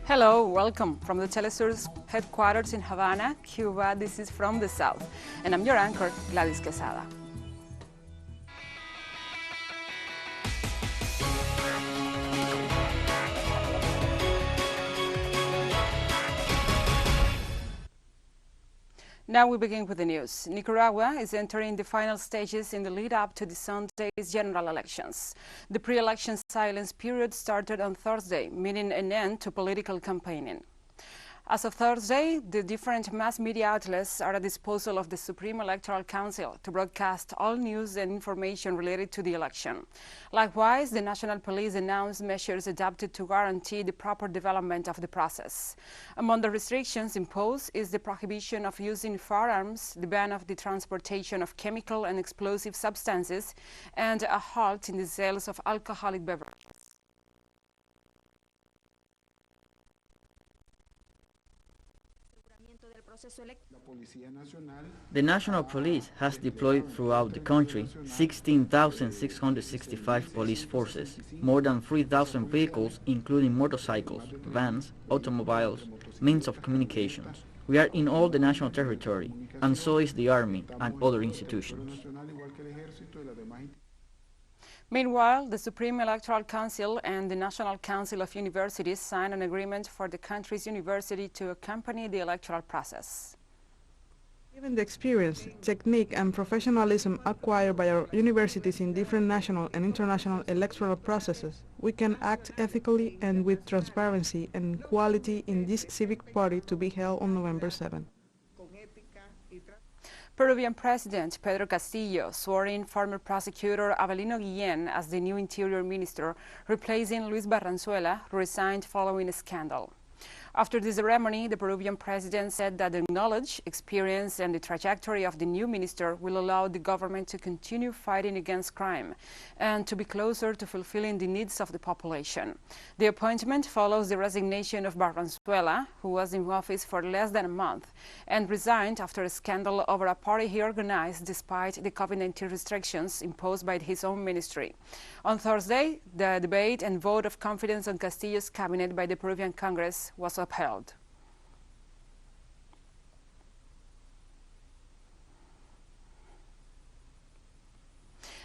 Hello, welcome from the Telesur's headquarters in Havana, Cuba. This is From the South, and I'm your anchor, Gladys Quesada. Now we begin with the news. Nicaragua is entering the final stages in the lead-up to the Sunday's general elections. The pre-election silence period started on Thursday, meaning an end to political campaigning. As of Thursday, the different mass media outlets are at the disposal of the Supreme Electoral Council to broadcast all news and information related to the election. Likewise, the National Police announced measures adopted to guarantee the proper development of the process. Among the restrictions imposed is the prohibition of using firearms, the ban of the transportation of chemical and explosive substances, and a halt in the sales of alcoholic beverages. The National Police has deployed throughout the country 16,665 police forces, more than 3,000 vehicles including motorcycles, vans, automobiles, means of communications. We are in all the national territory, and so is the Army and other institutions. Meanwhile, the Supreme Electoral Council and the National Council of Universities signed an agreement for the country's university to accompany the electoral process. Given the experience, technique and professionalism acquired by our universities in different national and international electoral processes, we can act ethically and with transparency and quality in this civic party to be held on November 7. Peruvian President Pedro Castillo swore in former prosecutor Avelino Guillén as the new Interior Minister, replacing Luis Barranzuela, who resigned following a scandal. After the ceremony, the Peruvian president said that the knowledge, experience, and the trajectory of the new minister will allow the government to continue fighting against crime and to be closer to fulfilling the needs of the population. The appointment follows the resignation of Barranzuela, who was in office for less than a month and resigned after a scandal over a party he organized despite the COVID-19 restrictions imposed by his own ministry. On Thursday, the debate and vote of confidence on Castillo's cabinet by the Peruvian Congress was upheld.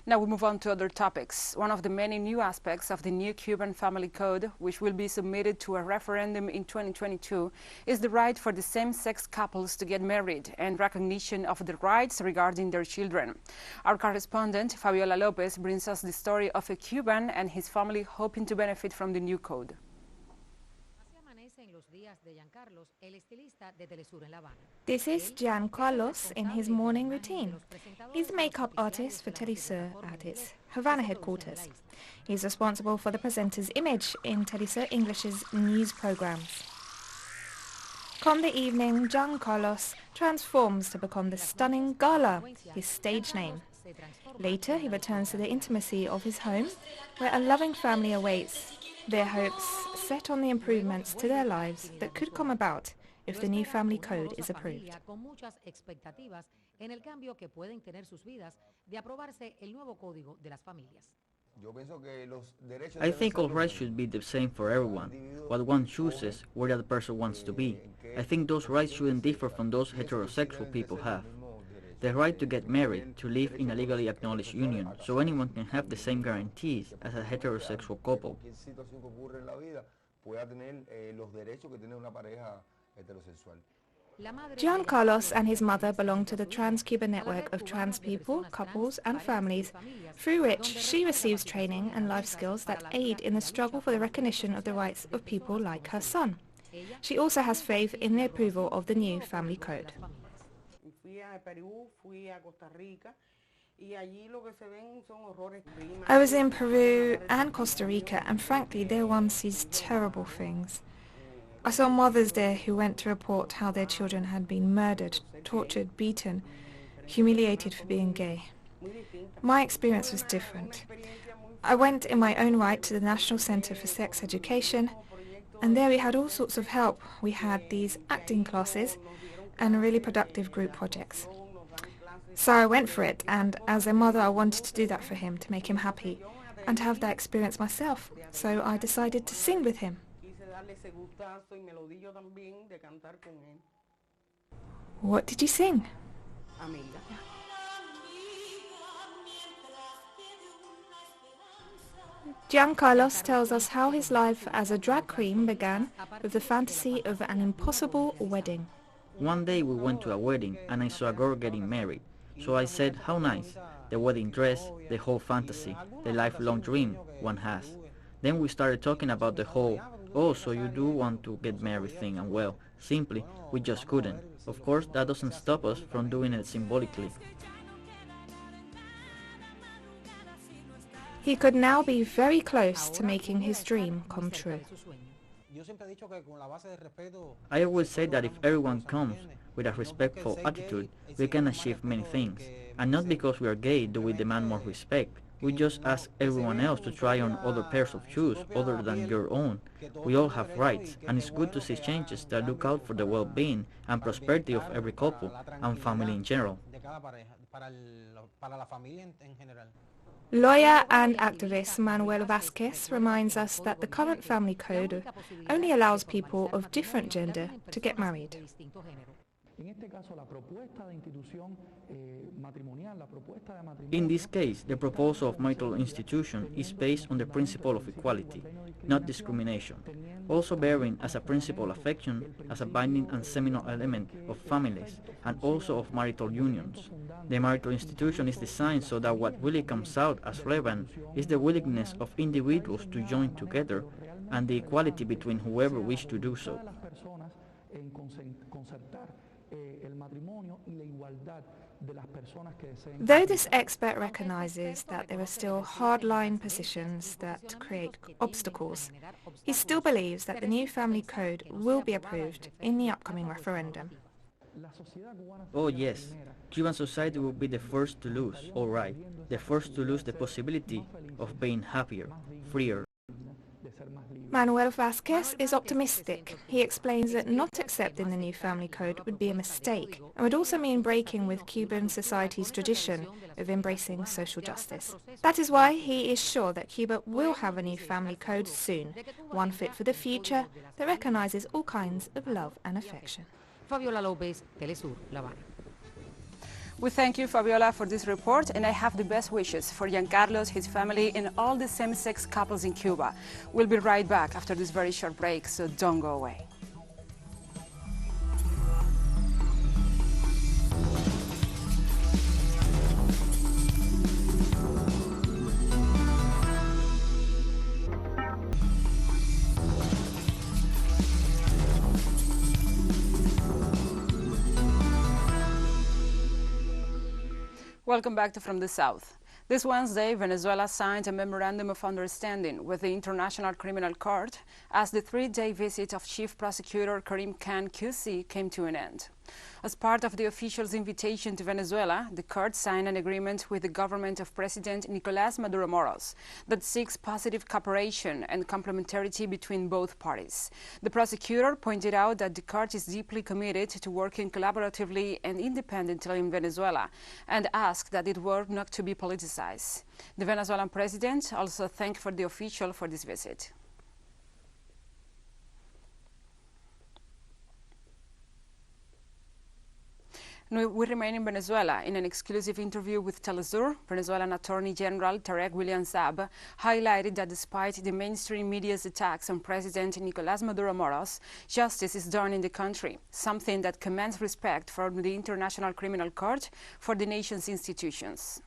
Now we move on to other topics. One of the many new aspects of the new Cuban Family Code, which will be submitted to a referendum in 2022, is the right for the same-sex couples to get married and recognition of the rights regarding their children. Our correspondent, Fabiola Lopez, brings us the story of a Cuban and his family hoping to benefit from the new code. This is Gian Carlos in his morning routine. He's the makeup artist for Telesur at its Havana headquarters. He's responsible for the presenter's image in Telesur English's news programs. Come the evening, Gian Carlos transforms to become the stunning Gala, his stage name. Later, he returns to the intimacy of his home, where a loving family awaits, their hopes set on the improvements to their lives that could come about if the new family code is approved. I think all rights should be the same for everyone. What one chooses, where the other person wants to be. I think those rights shouldn't differ from those heterosexual people have. The right to get married, to live in a legally acknowledged union, so anyone can have the same guarantees as a heterosexual couple. Gian Carlos and his mother belong to the Trans-Cuban network of trans people, couples and families, through which she receives training and life skills that aid in the struggle for the recognition of the rights of people like her son. She also has faith in the approval of the new family code. I was in Peru and Costa Rica, and frankly there one sees terrible things. I saw mothers there who went to report how their children had been murdered, tortured, beaten, humiliated for being gay. My experience was different. I went in my own right to the National Center for Sex Education, and there we had all sorts of help. We had these acting classes and really productive group projects. So I went for it, and as a mother I wanted to do that for him, to make him happy and to have that experience myself. So I decided to sing with him. What did you sing? Giancarlos tells us how his life as a drag queen began with the fantasy of an impossible wedding. One day we went to a wedding and I saw a girl getting married. So I said, how nice, the wedding dress, the whole fantasy, the lifelong dream one has. Then we started talking about the whole, oh, so you do want to get married thing, and well, simply, we just couldn't. Of course, that doesn't stop us from doing it symbolically. He could now be very close to making his dream come true. I always say that if everyone comes with a respectful attitude, we can achieve many things. And not because we are gay do we demand more respect. We just ask everyone else to try on other pairs of shoes other than your own. We all have rights, and it's good to see changes that look out for the well-being and prosperity of every couple and family in general. Lawyer and activist Manuel Vázquez reminds us that the current family code only allows people of different gender to get married. In this case, the proposal of marital institution is based on the principle of equality, not discrimination, also bearing as a principle affection as a binding and seminal element of families and also of marital unions. The marital institution is designed so that what really comes out as relevant is the willingness of individuals to join together and the equality between whoever wishes to do so. Though this expert recognizes that there are still hardline positions that create obstacles, he still believes that the new family code will be approved in the upcoming referendum. Oh yes, Cuban society will be the first to lose, all right, the first to lose the possibility of being happier, freer. Manuel Vázquez is optimistic. He explains that not accepting the new family code would be a mistake and would also mean breaking with Cuban society's tradition of embracing social justice. That is why he is sure that Cuba will have a new family code soon, one fit for the future that recognizes all kinds of love and affection. Fabiola Lopez, Telesur, La Habana. We thank you, Fabiola, for this report, and I have the best wishes for Giancarlos, his family, and all the same-sex couples in Cuba. We'll be right back after this very short break, so don't go away. Welcome back to From the South. This Wednesday, Venezuela signed a memorandum of understanding with the International Criminal Court as the three-day visit of Chief Prosecutor Karim Khan QC came to an end. As part of the official's invitation to Venezuela, the court signed an agreement with the government of President Nicolás Maduro Moros that seeks positive cooperation and complementarity between both parties. The prosecutor pointed out that the court is deeply committed to working collaboratively and independently in Venezuela and asked that it were not to be politicized. The Venezuelan president also thanked the official for this visit. We remain in Venezuela. In an exclusive interview with Telesur, Venezuelan Attorney General Tarek William Saab highlighted that despite the mainstream media's attacks on President Nicolás Maduro Moros, justice is done in the country, something that commands respect from the International Criminal Court for the nation's institutions.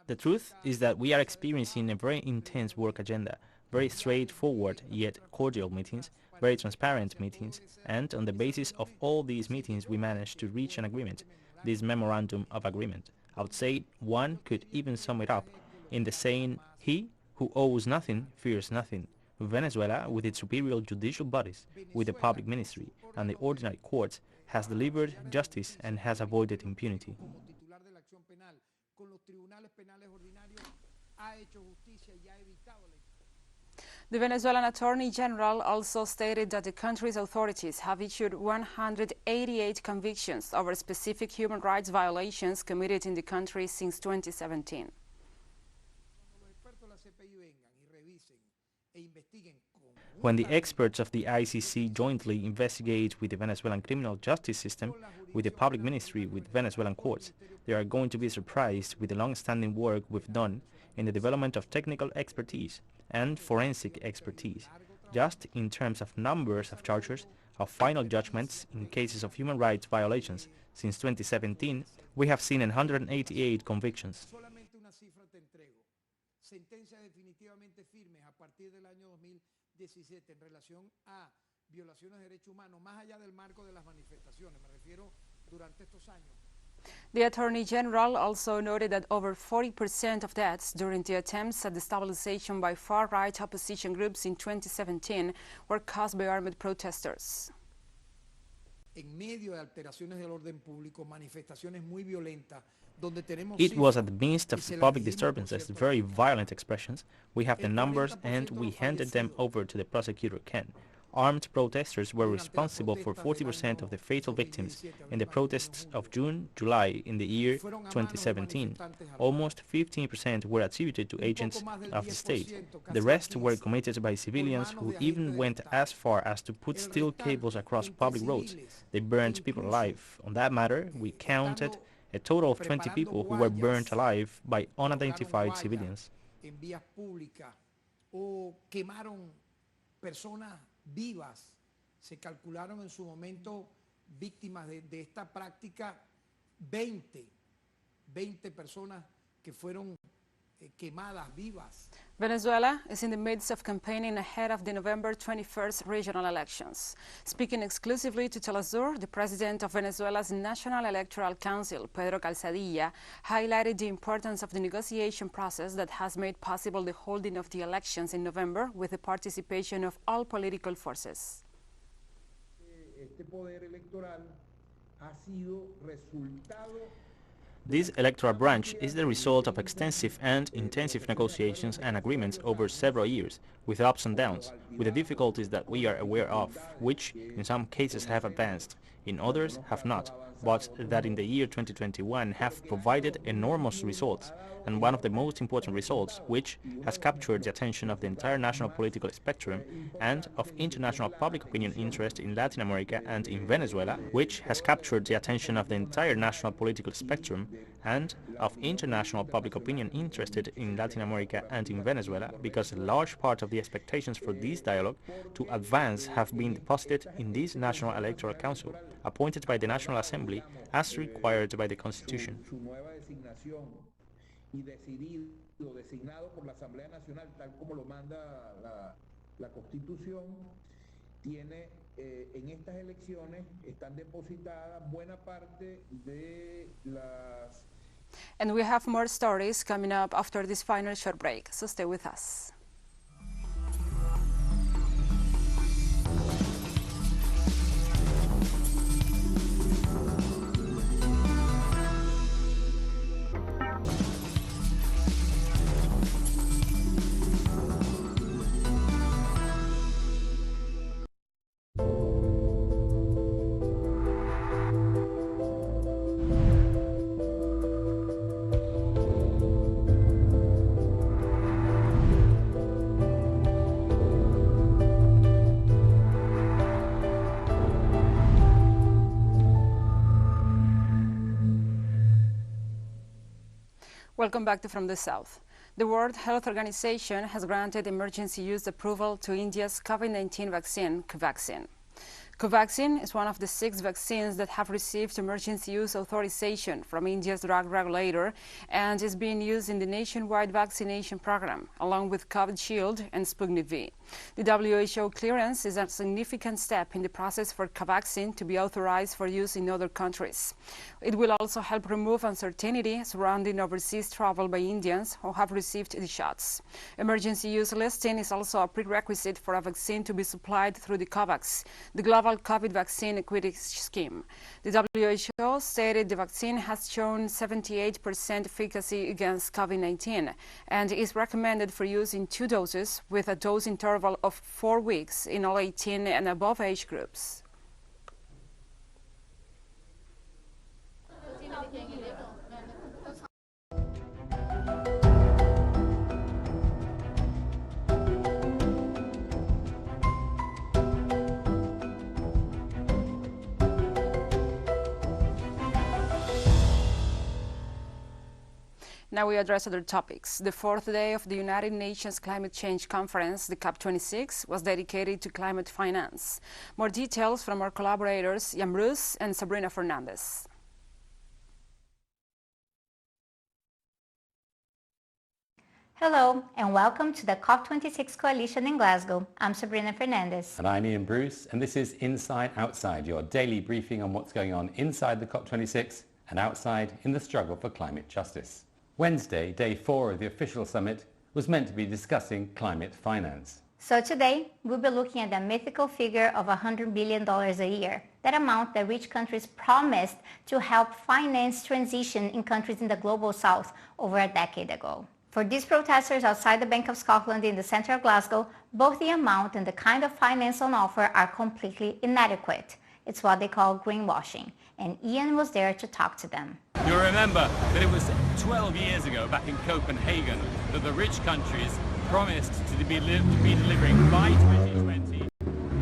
The truth is that we are experiencing a very intense work agenda, very straightforward yet cordial meetings, very transparent meetings, and on the basis of all these meetings we managed to reach an agreement, this memorandum of agreement. I would say one could even sum it up in the saying, he who owes nothing fears nothing. Venezuela, with its superior judicial bodies, with the public ministry and the ordinary courts, has delivered justice and has avoided impunity. The Venezuelan Attorney General also stated that the country's authorities have issued 188 convictions over specific human rights violations committed in the country since 2017. When the experts of the ICC jointly investigate with the Venezuelan criminal justice system, with the public ministry, with Venezuelan courts, they are going to be surprised with the long-standing work we've done in the development of technical expertise and forensic expertise, just in terms of numbers of charges, of final judgments in cases of human rights violations. Since 2017, we have seen 188 convictions. Sentencias definitivamente firmes a partir del año 2017 en relación a violaciones de derechos humanos, más allá del marco de las manifestaciones, me refiero durante estos años. The Attorney General also noted that over 40% of deaths during the attempts at destabilization by far-right opposition groups in 2017 were caused by armed protesters. En medio de alteraciones del orden público, manifestaciones muy violentas, it was at the midst of the public disturbances, very violent expressions. We have the numbers and we handed them over to the prosecutor Ken. Armed protesters were responsible for 40% of the fatal victims in the protests of June, July in the year 2017. Almost 15% were attributed to agents of the state. The rest were committed by civilians who even went as far as to put steel cables across public roads. They burned people alive. On that matter, we counted a total of 20 people who were burnt alive by unidentified civilians. Vivas, se calcularon en su momento víctimas de esta práctica 20 personas que fueron quemadas vivas. Venezuela is in the midst of campaigning ahead of the November 21st regional elections. Speaking exclusively to Telesur, the president of Venezuela's National Electoral Council, Pedro Calzadilla, highlighted the importance of the negotiation process that has made possible the holding of the elections in November with the participation of all political forces. Este poder electoral ha sido resultado. This electoral branch is the result of extensive and intensive negotiations and agreements over several years, with ups and downs, with the difficulties that we are aware of, which in some cases have advanced, in others have not, but that in the year 2021 have provided enormous results, and one of the most important results, which has captured the attention of the entire national political spectrum and of international public opinion interest in Latin America and in Venezuela, which has captured the attention of the entire national political spectrum and of international public opinion interested in Latin America and in Venezuela, because a large part of the expectations for this dialogue to advance have been deposited in this National Electoral Council, appointed by the National Assembly as required by the Constitution. Y designado por la Asamblea Nacional, tal como lo manda la Constitución, tiene en estas elecciones están depositadas buena parte de las. And we have more stories coming up after this final short break, so stay with us. Welcome back to From the South. The World Health Organization has granted emergency use approval to India's COVID-19 vaccine, Covaxin. Covaxin is one of the 6 vaccines that have received emergency use authorization from India's drug regulator and is being used in the nationwide vaccination program, along with Covishield and Sputnik V. The WHO clearance is a significant step in the process for Covaxin to be authorized for use in other countries. It will also help remove uncertainty surrounding overseas travel by Indians who have received the shots. Emergency use listing is also a prerequisite for a vaccine to be supplied through the COVAX, the global COVID vaccine equity scheme. The WHO stated the vaccine has shown 78% efficacy against COVID-19 and is recommended for use in 2 doses with a dose interval of 4 weeks in all 18 and above age groups. Now we address other topics. The fourth day of the United Nations Climate Change Conference, the COP26, was dedicated to climate finance. More details from our collaborators, Jan Bruce and Sabrina Fernandez. Hello and welcome to the COP26 Coalition in Glasgow. I'm Sabrina Fernandez. And I'm Ian Bruce, and this is Inside Outside, your daily briefing on what's going on inside the COP26 and outside in the struggle for climate justice. Wednesday, day 4 of the official summit, was meant to be discussing climate finance. So today, we'll be looking at the mythical figure of $100 billion a year, that amount that rich countries promised to help finance transition in countries in the global south over a decade ago. For these protesters outside the Bank of Scotland in the center of Glasgow, both the amount and the kind of finance on offer are completely inadequate. It's what they call greenwashing, and Ian was there to talk to them. You'll remember that it was 12 years ago, back in Copenhagen, that the rich countries promised to be delivering by 2020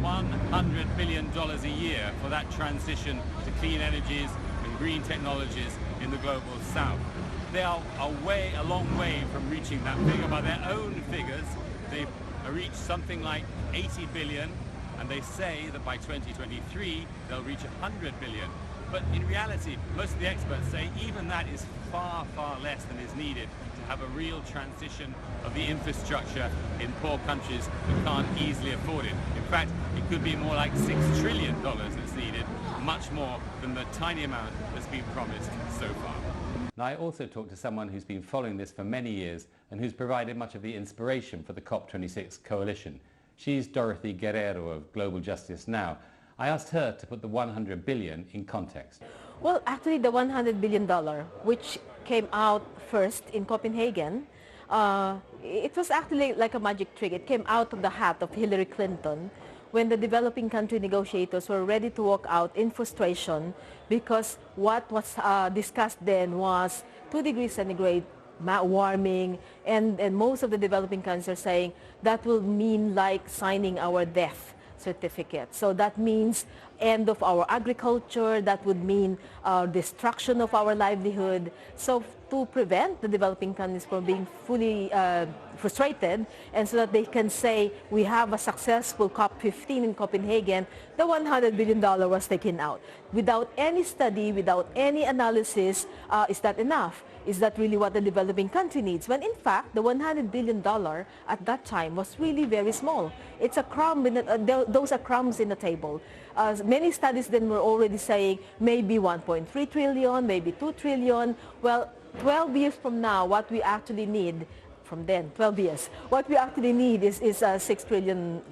$100 billion a year for that transition to clean energies and green technologies in the global south. They are a long way from reaching that figure. By their own figures, they've reached something like 80 billion, and they say that by 2023 they'll reach 100 billion. But in reality, most of the experts say even that is far, far less than is needed to have a real transition of the infrastructure in poor countries that can't easily afford it. In fact, it could be more like $6 trillion that's needed, much more than the tiny amount that's been promised so far. Now, I also talked to someone who's been following this for many years and who's provided much of the inspiration for the COP26 coalition. She's Dorothy Guerrero of Global Justice Now. I asked her to put the $100 billion in context. Well, actually the $100 billion, which came out first in Copenhagen, it was actually like a magic trick. It came out of the hat of Hillary Clinton when the developing country negotiators were ready to walk out in frustration because what was discussed then was 2 degrees centigrade warming, and most of the developing countries are saying that will mean like signing our death certificate. So that means end of our agriculture, that would mean destruction of our livelihood. So to prevent the developing countries from being fully frustrated, and so that they can say we have a successful COP15 in Copenhagen, the $100 billion was taken out. Without any study, without any analysis, is that enough? Is that really what the developing country needs? When in fact, the $100 billion at that time was really very small. It's a crumb, those are crumbs in the table. Many studies then were already saying maybe 1.3 trillion, maybe 2 trillion. Well, 12 years from now, what we actually need, from then, 12 years, what we actually need is $6 trillion.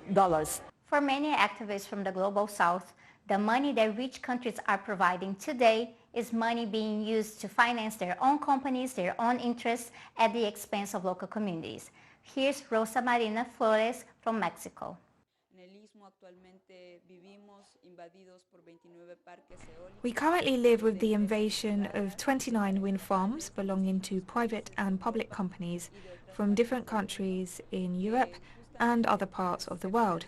For many activists from the global south, the money that rich countries are providing today is money being used to finance their own companies, their own interests at the expense of local communities. Here's Rosa Marina Flores from Mexico. We currently live with the invasion of 29 wind farms belonging to private and public companies from different countries in Europe and other parts of the world,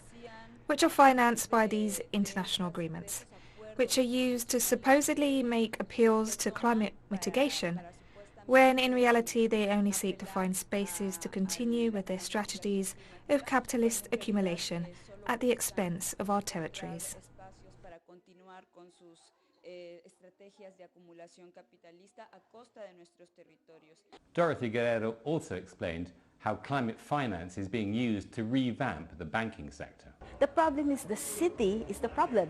which are financed by these international agreements, which are used to supposedly make appeals to climate mitigation, when in reality they only seek to find spaces to continue with their strategies of capitalist accumulation at the expense of our territories. Dorothy Guerrero also explained how climate finance is being used to revamp the banking sector. The problem is the city is the problem.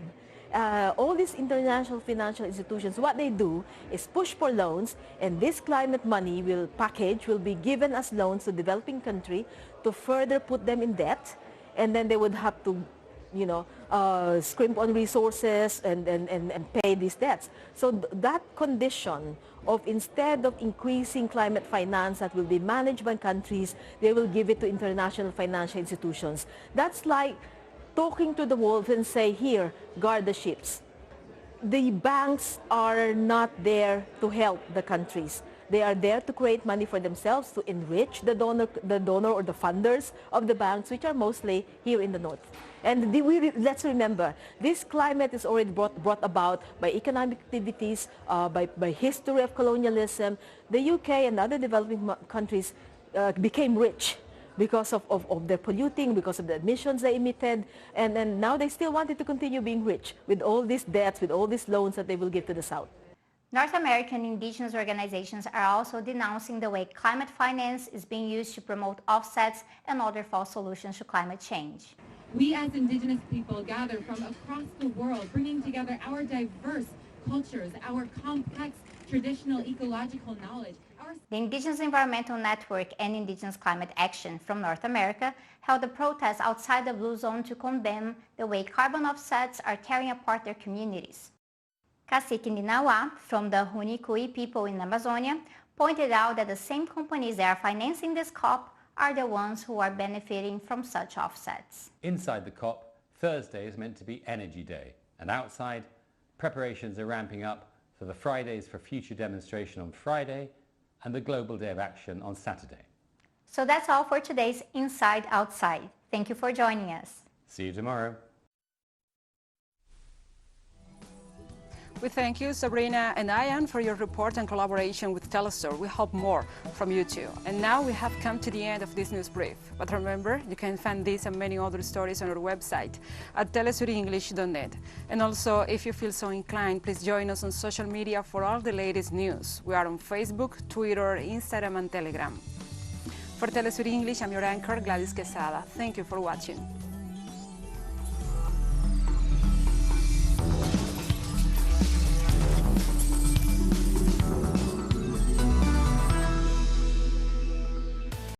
All these international financial institutions, what they do is push for loans, and this climate money will be given as loans to developing country to further put them in debt, and then they would have to, scrimp on resources and pay these debts. So that condition of instead of increasing climate finance that will be managed by countries, they will give it to international financial institutions. That's like talking to the wolves and say, here, guard the ships. The banks are not there to help the countries. They are there to create money for themselves, to enrich the donor or the funders of the banks, which are mostly here in the north. And let's remember, this climate is already brought about by economic activities, by history of colonialism. The UK and other developing countries became rich because of their polluting, because of the emissions they emitted, and now they still wanted to continue being rich with all these debts, with all these loans that they will give to the South. North American indigenous organizations are also denouncing the way climate finance is being used to promote offsets and other false solutions to climate change. We as indigenous people gather from across the world, bringing together our diverse cultures, our complex traditional ecological knowledge. The Indigenous Environmental Network and Indigenous Climate Action from North America held a protest outside the Blue Zone to condemn the way carbon offsets are tearing apart their communities. Cacique Ninawa from the Hunicui people in Amazonia pointed out that the same companies that are financing this COP are the ones who are benefiting from such offsets. Inside the COP, Thursday is meant to be Energy Day, and outside, preparations are ramping up for the Fridays for Future demonstration on Friday and the Global Day of Action on Saturday. So that's all for today's Inside Outside. Thank you for joining us. See you tomorrow. We thank you, Sabrina and Ian, for your report and collaboration with Telesur. We hope more from you too. And now we have come to the end of this news brief. But remember, you can find this and many other stories on our website at telesurenglish.net. And also, if you feel so inclined, please join us on social media for all the latest news. We are on Facebook, Twitter, Instagram, and Telegram. For Telesur English, I'm your anchor, Gladys Quesada. Thank you for watching.